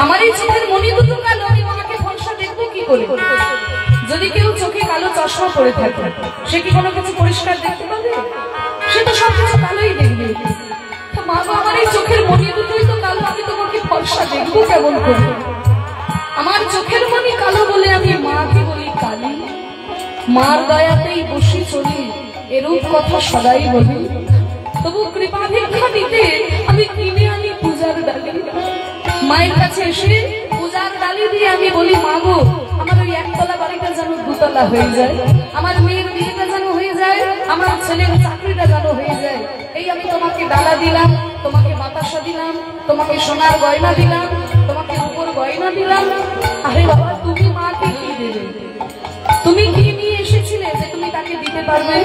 আমার এই চোখের মনি দুটো কালো, আমি মাকে ফর্সা দেখবো কি করে? যদি কেউ চোখে কালো চশমা পরে থাকে, সে কি কোনো কিছু পরিষ্কার দেখতে পাবে? সে তো সবকিছু কালোই দেখবে। তো মা গো, আমার এই চোখের মনি দুটোই তো কালো, আমি তোমাকে ফর্সা দেখবো কেমন করে? আমার চোখের মনি কালো বলে আমি মাকে বলি কালী। মার দয়াতেই বসি চলি, এরূপ কথা সদাই বলি। তবু কৃপা ভিক্ষা দিতে আমি কিনে আনি পূজার ডালি। মায়ের কাছে এসে পূজার ডালি দিয়ে আমি বলি, মা গো, আমার ওই একতলা বাড়িটা যেন দুতলা হয়ে যায়, আমার মেয়ের বিয়েটা যেন হয়ে যায়, আমার ছেলের চাকরিটা যেন হয়ে যায়। এই আমি তোমাকে ডালা দিলাম, তোমাকে বাতাসা দিলাম, তোমাকে সোনার গয়না দিলাম, তোমাকে রূপোর গয়না দিলাম। আরে বাবা, তুমি মাকে কি দেবে? তুমি কি নিয়ে এসেছিলে যে তুমি তাকে দিতে পারবে?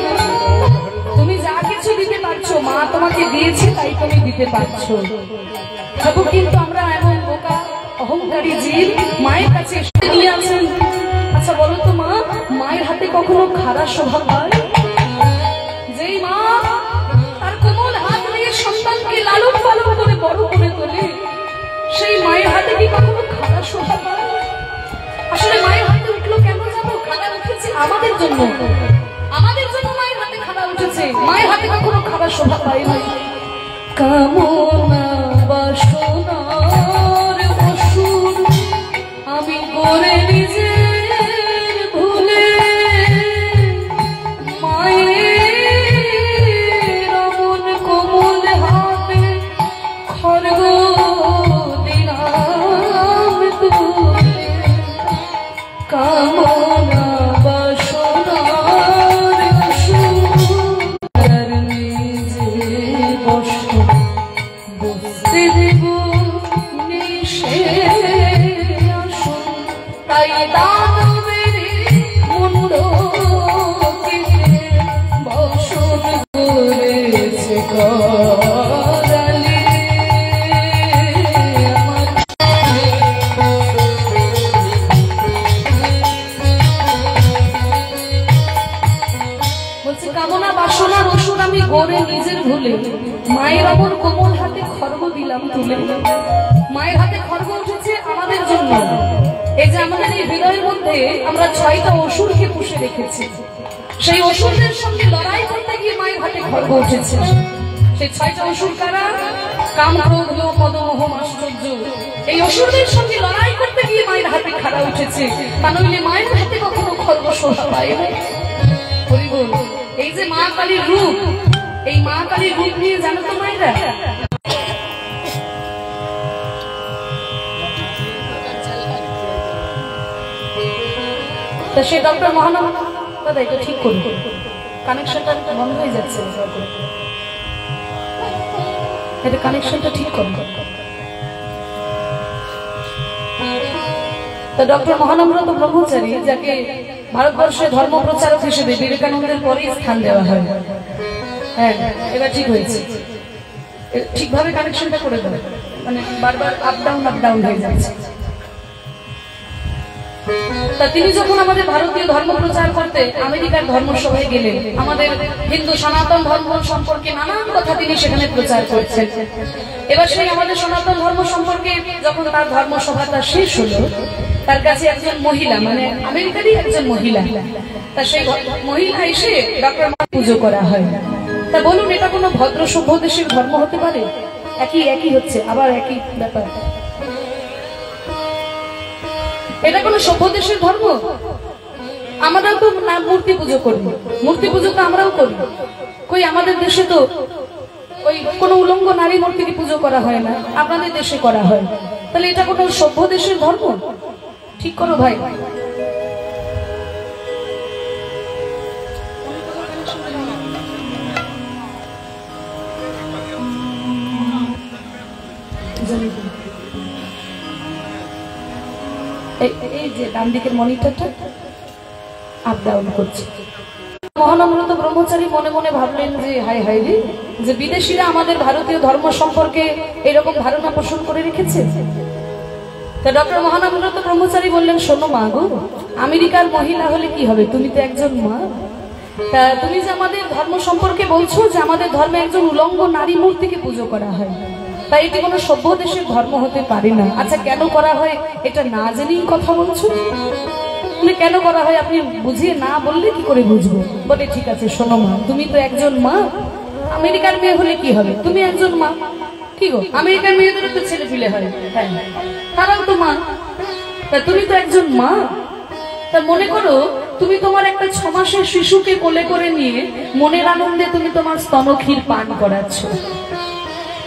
তুমি যা কিছু দিতে পারছো মা তোমাকে দিয়েছে, তাই তুমি দিতে পারছো। তবু কিন্তু আমরা এমন বোকা অহংকারী জীব, মায়ের কাছে এসে নিয়ে আসেন। আচ্ছা বলো তো মা, মায়ের হাতে কখনো খারাপ স্বভাব হয়? যেই মা তার কোমল হাত দিয়ে সন্তানকে লালন পালন করে বড় করে তোলে, সেই মায়ের হাতে কি কখনো খারাপ স্বভাব হয়? আসলে মায়ের হাতে উঠলো কেন জানো? খাড়া উঠেছে আমাদের জন্য, আমাদের জন্য মায়ের হাতে খাড়া উঠেছে। মায়ের হাতে কখনো খারাপ স্বভাব হয় না। কামনা বাসনার অসুর আমি করে নিজের ভুলে, মায়ের অমন কোমল হাতে খড়গ দিলাম তুলে। কামনা বাসনার অসুর নিজে বসে বসতে দেব নিষে আসুন, তাই দানবের মুন্ড কেটে বসন করেছে করালি। বলছে কামনা বাসনার অসুর আমি গড়ে নিজের ভুলে, মায়ের অমর কোমল হাতে খড়গ দিলাম তুলে। মায়ের হাতে খড়গ উঠেছে আমাদের জন্য। এই যে আমাদের এই হৃদয়ের মধ্যে আমরা 6টা অসুরকে পুষে রেখেছি, সেই অসুরদের সঙ্গে লড়াই করতে গিয়ে মায়ের হাতে খড়গ উঠেছে। সেই 6টা অসুর কারা? কাম, ক্রোধ, লোভ, মদ, মোহ, আশ্চর্য। এই অসুরদের সঙ্গে লড়াই করতে গিয়ে মায়ের হাতে খাড়া উঠেছে। তা নইলে মায়ের হাতে কখনো খড়গ শোভা পায় না। এই যে মা কালীর রূপ, এই মা কালীর রূপ নিয়ে জানো তো মায়েরা, তা সে ডক্টর মহানন্দ দাদা এটা ঠিক করুন, কানেকশনটা বন্ধ হয়ে যাচ্ছে, এটা কানেকশনটা ঠিক করুন। তা ডক্টর মহানন্দ ব্রহ্মচারী, যাকে ভারতবর্ষে ধর্ম প্রচারক হিসেবে বিবেকানন্দের পরেই স্থান দেওয়া হয়। হ্যাঁ, এবার ঠিক হয়েছে, ঠিকভাবে কানেকশনটা করে দেবে, মানে বারবার আপ ডাউন হয়ে যাচ্ছে। তা তিনি যখন আমাদের ভারতীয় ধর্ম প্রচার করতে আমেরিকার ধর্মসভায় গেলেন, আমাদের হিন্দু সনাতন ধর্ম সম্পর্কে নানান কথা তিনি সেখানে প্রচার করছেন। এবার সেই আমাদের সনাতন ধর্ম সম্পর্কে যখন তার ধর্মসভাটা শেষ হলো, তার কাছে একজন মহিলা, মানে আমেরিকারই একজন মহিলা, তা সেই মহিলা এসে ডক্টর পুজো করা হয়। তা বলুন, এটা কোনো ভদ্র সভ্য দেশের ধর্ম হতে পারে? একই হচ্ছে, আবার একই ব্যাপার। এটা কোনো সভ্য দেশের ধর্ম? আমরাও তো মূর্তি পুজো করি, মূর্তি পুজো তো আমরাও করি। কই আমাদের দেশে তো ওই কোনো উলঙ্গ নারী মূর্তিকে পুজো করা হয় না, আপনাদের দেশে করা হয়। তাহলে এটা কোনো সভ্য দেশের ধর্ম? ঠিক করো ভাই। এই যে ডান দিকের মনিটরটা আপ ডাউন করছে। মহানম্রত ব্রহ্মচারী মনে মনে ভাবলেন যে হায় হায় রে, যে বিদেশিরা আমাদের ভারতীয় ধর্ম সম্পর্কে এরকম ধারণা পোষণ করে রেখেছে। তো ডক্টর মহানম্রত ব্রহ্মচারী বললেন, শোনো মা গো, আমেরিকার মহিলা হলে কি হবে, তুমি তো একজন মা। তা তুমি যে আমাদের ধর্ম সম্পর্কে বলছো যে আমাদের ধর্মে একজন উলঙ্গ নারী মূর্তিকে পুজো করা হয়, তাই এটি কোনো সভ্য দেশের ধর্ম হতে পারে না। আচ্ছা, কেন করা হয় এটা না জেনেই কথা বলছো? কেন করা হয় আপনি বুঝিয়ে না বললে কি করে বুঝবো? বলে ঠিক আছে, শোনো মা, তুমি তো একজন মা, আমেরিকার মেয়ে হলে কি হবে, তুমি একজন মা। কি গো, আমেরিকার মেয়েদের তো ছেলে পিলে হয়, হ্যাঁ তারাও তো মা, তা তুমি তো একজন মা। তা মনে করো তুমি তোমার একটা 6 মাসের শিশুকে কোলে করে নিয়ে মনের আনন্দে তুমি তোমার স্তনক্ষীর পান করাচ্ছ।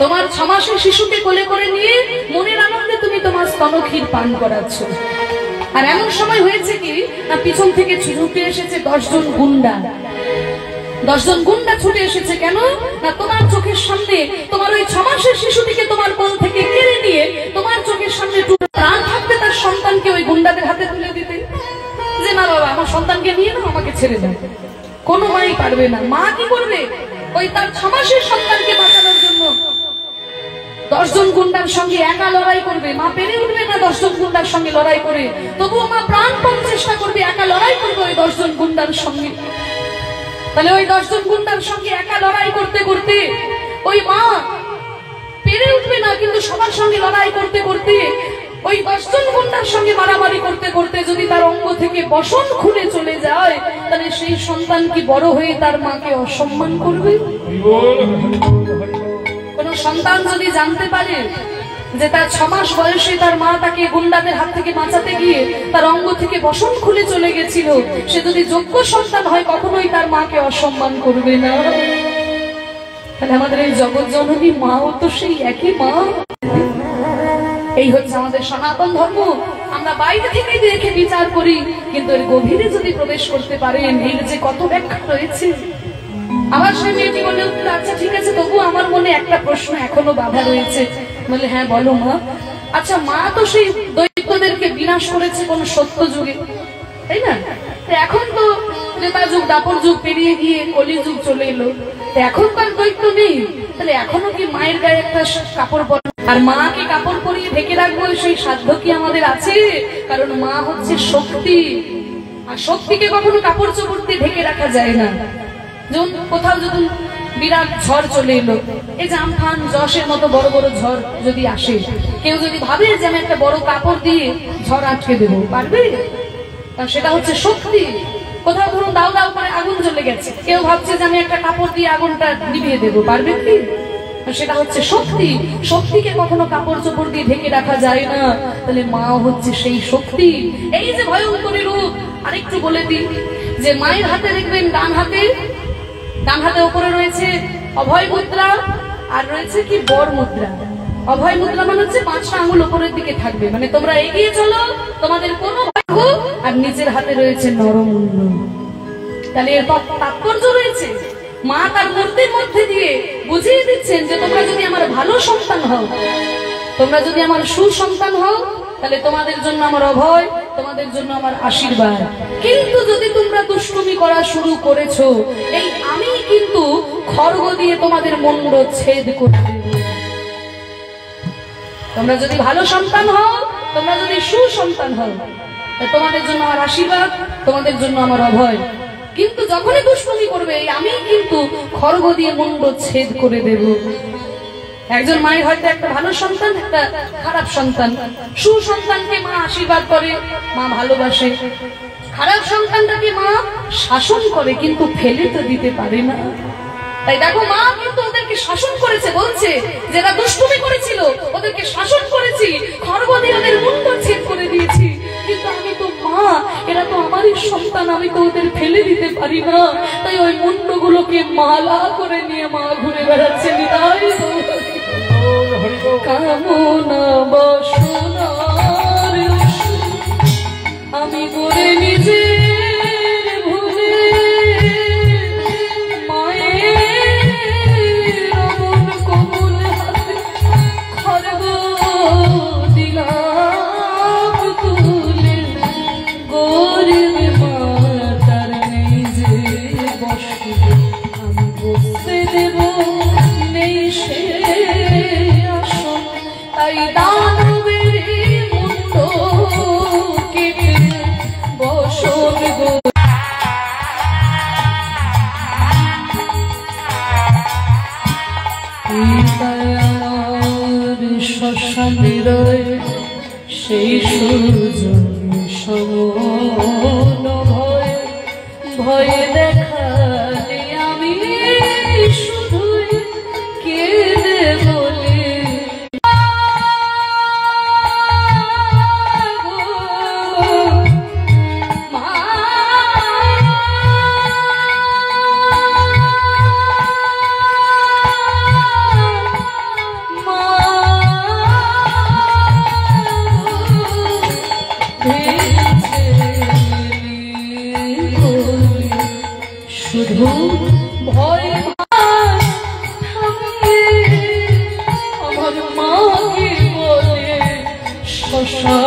তোমার 6 মাসের শিশুকে কোলে করে নিয়ে মনের আনন্দে তুমি তোমার স্তনক্ষীর পান করাচ্ছ। আর এমন সময় হয়েছে কি না, পিছন থেকে ছুটে এসেছে 10 জন গুন্ডা। 10 জন গুন্ডা ছুটে এসেছে কেন না, তোমার চোখের সামনে তোমার ওই 6 মাসের শিশুটিকে তোমার কোল থেকে কেড়ে নিয়ে তোমার চোখের সামনে প্রাণ থাকতে তার সন্তানকে ওই গুন্ডাদের হাতে তুলে দিতে। যে না বাবা, আমার সন্তানকে নিয়ে নাও, আমাকে ছেড়ে দাও। কোনো মাই পারবে না। মা কি করবে? ওই তার 6 মাসের সন্তানকে বাঁচানোর জন্য 10 জন গুন্ডার সঙ্গে একা লড়াই করবে। মা পেরে উঠবে না 10 জন গুন্ডার সঙ্গে লড়াই করে, তবুও মা প্রাণপণ চেষ্টা করবে, একা লড়াই করবে ওই 10 জন গুন্ডার সঙ্গে। তাহলে ওই 10 জন গুন্ডার সঙ্গে একা লড়াই করতে করতে ওই মা পেরে উঠবে না, কিন্তু সবার সঙ্গে লড়াই করতে করতে ওই 10 জন গুন্ডার সঙ্গে মারামারি করতে করতে যদি তার অঙ্গ থেকে বসন খুলে চলে যায়, তাহলে সেই সন্তান কি বড় হয়ে তার মাকে অসম্মান করবে? কোন সন্তান যদি জানতে পারে যে তার 6 মাস বয়সে তার মা তাকে গুন্ডাদের হাত থেকে বাঁচাতে গিয়ে তার অঙ্গ থেকে বসন খুলে চলে গেছিল, সে যদি যোগ্য সন্তান হয় কখনোই তার মাকে অসম্মান করবে না। তাহলে আমাদের এই জগৎ জননী মাও তো সেই একই মা। এই হচ্ছে আমাদের সনাতন ধর্ম। আমরা বাইরে থেকে দেখে বিচার করি, কিন্তু এর গভীরে যদি প্রবেশ করতে পারেন এর যে কত ব্যাখ্যা রয়েছে। আবার সেই মেয়েটি বলে উঠল, আচ্ছা ঠিক আছে, তবু আমার মনে একটা প্রশ্ন এখনো বাধা রয়েছে। বলে হ্যাঁ বলো মা। আচ্ছা, মা তো সেই দৈত্যদেরকে বিনাশ করেছে কোন সত্য যুগে, তাই না? এখন তো ত্রেতা যুগ দাপর যুগ পেরিয়ে গিয়ে কলি যুগ চলে এলো, এখন তো আর দৈত্য নেই। তাহলে এখনো কি মায়ের গায়ে একটা কাপড় পরে আর মাকে কাপড় পরিয়ে ঢেকে রাখবো সেই সাধ্য কি আমাদের আছে? কারণ মা হচ্ছে শক্তি, আর শক্তিকে কখনো কাপড় চোপড় দিয়ে ঢেকে রাখা যায় না। যেমন কোথাও যদি বিরাট ঝড় চলে এলো, এই যে আমফান যশের মতো বড় বড় ঝড় যদি আসে, কেউ যদি ভাবে যে আমি একটা বড় কাপড় দিয়ে ঝড় আটকে দেবো, পারবে? সেটা হচ্ছে শক্তি। কোথাও ধরুন দাও দাও করে আগুন জ্বলে গেছে, কেউ ভাবছে যে আমি একটা কাপড় দিয়ে আগুনটা নিভিয়ে দেবো, পারবে কি? সেটা হচ্ছে শক্তি। শক্তিকে কখনো কাপড় চোপড় দিয়ে ঢেকে রাখা যায় না। তাহলে মা হচ্ছে সেই শক্তি। এই যে ভয়ঙ্করী রূপ, আরেকটু বলে দিই যে মায়ের হাতে দেখবেন ডান হাতে উপরে রয়েছে অভয় মুদ্রা, আর রয়েছে কি বর মুদ্রা। অভয় মুদ্রা মানে হচ্ছে 5টা আঙুল উপরের দিকে থাকবে, মানে তোমরা এগিয়ে চলো, তোমাদের কোনো ভয়। আর নিচের হাতে রয়েছে নরমুণ্ড। তাহলে এর তাৎপর্য রয়েছে। মা তার মূর্তির মধ্যে দিয়ে বুঝিয়ে দিচ্ছেন যে তোমরা যদি আমার ভালো সন্তান হও, তোমরা যদি আমার সুসন্তান হও, তাহলে তোমাদের জন্য আমার অভয়, তোমাদের জন্য আমার আশীর্বাদ। কিন্তু যদি তোমরা দুষ্টুমি করা শুরু করেছো, এই আমি কিন্তু খড়গ দিয়ে তোমাদের মুণ্ড ছেদ করে দেব। তোমরা যদি ভালো সন্তান হও, তোমরা যদি সুসন্তান হও, তোমাদের জন্য আমার আশীর্বাদ, তোমাদের জন্য আমার অভয়। কিন্তু যখনই দুষ্টুমি করবে, আমি কিন্তু খড়গ দিয়ে মুণ্ড ছেদ করে দেব। একজন মায়ের হয়তো একটা ভালো সন্তান, একটা খারাপ সন্তান। সুসন্তানকে মা আশীর্বাদ করে, মা ভালোবাসে। খারাপ সন্তানটাকে মা শাসন করে, কিন্তু ফেলে তো দিতে পারে না। তাই দেখো, মা কিন্তু ওদেরকে শাসন করেছে, বলছে যারা দুষ্টুমি করেছিল ওদেরকে শাসন করেছি, খড়গ দিয়ে ওদের মুণ্ড ছেদ করে দিয়েছি। কিন্তু আমি তো মা, এরা তো আমারই সন্তান, আমি তো ওদের ফেলে দিতে পারি না। তাই ওই মুণ্ডগুলোকে মালা করে নিয়ে মা ঘুরে বেড়াচ্ছে। কামনা বাসনার আমি করে নিজের ভুলে মায়ের অমন কোমল হাতে খড়গ দিলাম তুলে। গরিব মাতার নেই যে বসে, আমি বসতে দেব নেই সে আসন। তাই দান সেই সুযোগে সমন ভয়ে ভয়ে দেখালে আমি শুধুই কেঁদে বলি শুধু ভয় থামলে আমার মাকে বলে শশা